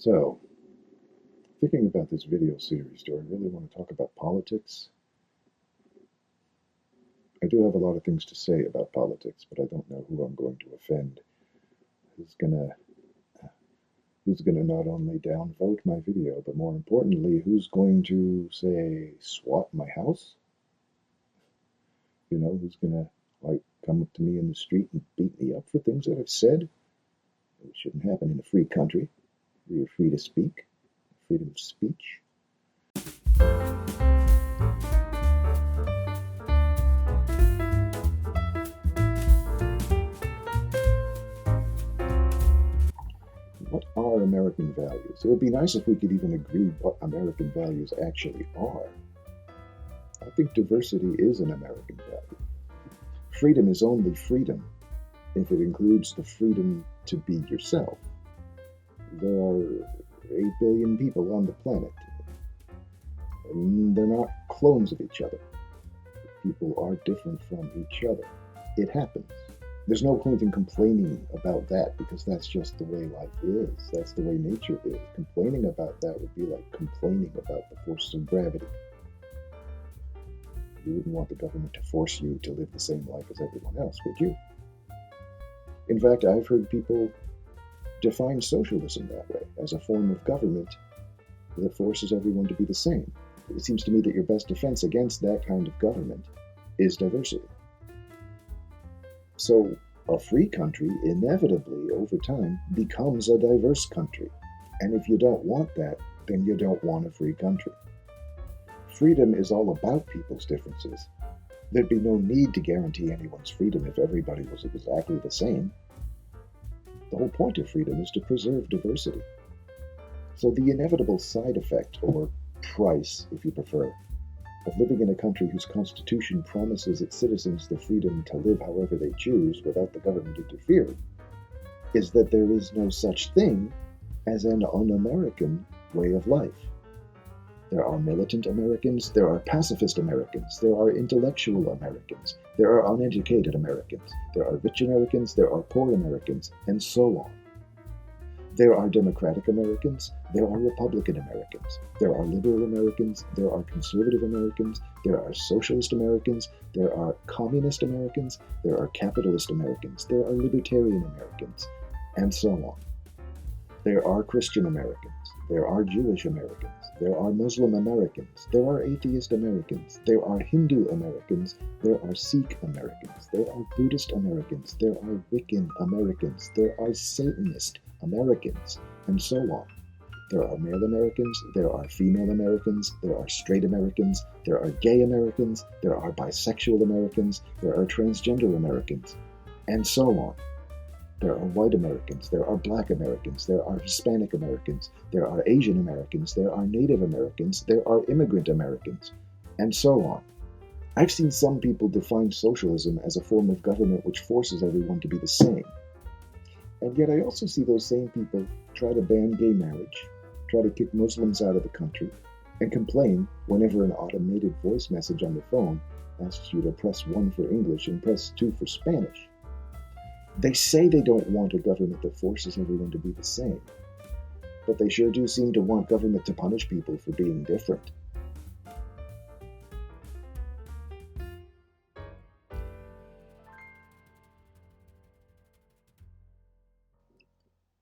So, thinking about this video series, do I really want to talk about politics? I do have a lot of things to say about politics, but I don't know who I'm going to offend. Who's gonna who's gonna not only downvote my video, but more importantly, who's going to say swat my house? Who's gonna come up to me in the street and beat me up for things that I've said? It shouldn't happen in a free country. We are free to speak, freedom of speech. What are American values? It would be nice if we could even agree what American values actually are. I think diversity is an American value. Freedom is only freedom if it includes the freedom to be yourself. There are 8 billion people on the planet, and they're not clones of each other. People are different from each other. It happens. There's no point in complaining about that because that's just the way life is. That's the way nature is. Complaining about that would be like complaining about the forces of gravity. You wouldn't want the government to force you to live the same life as everyone else, would you? In fact, I've heard people define socialism that way, as a form of government that forces everyone to be the same. It seems to me that your best defense against that kind of government is diversity. So a free country inevitably, over time, becomes a diverse country. And if you don't want that, then you don't want a free country. Freedom is all about people's differences. There'd be no need to guarantee anyone's freedom if everybody was exactly the same. The whole point of freedom is to preserve diversity. So the inevitable side effect, or price, if you prefer, of living in a country whose constitution promises its citizens the freedom to live however they choose without the government interfering, is that there is no such thing as an un-American way of life. There are militant Americans, there are pacifist Americans, there are intellectual Americans, there are uneducated Americans, there are rich Americans, there are poor Americans, and so on. There are Democratic Americans, there are Republican Americans, there are liberal Americans, there are conservative Americans, there are socialist Americans, there are communist Americans, there are capitalist Americans, there are libertarian Americans, and so on. There are Christian Americans, there are Jewish Americans, there are Muslim Americans, there are atheist Americans, there are Hindu Americans, there are Sikh Americans, there are Buddhist Americans, there are Wiccan Americans, there are Satanist Americans, and so on. There are male Americans, there are female Americans, there are straight Americans, there are gay Americans, there are bisexual Americans, there are transgender Americans, and so on. There are white Americans, there are black Americans, there are Hispanic Americans, there are Asian Americans, there are Native Americans, there are immigrant Americans, and so on. I've seen some people define socialism as a form of government which forces everyone to be the same. And yet I also see those same people try to ban gay marriage, try to kick Muslims out of the country, and complain whenever an automated voice message on the phone asks you to press 1 for English and press 2 for Spanish. They say they don't want a government that forces everyone to be the same, but they sure do seem to want government to punish people for being different.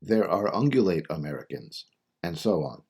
There are ungulate Americans, and so on.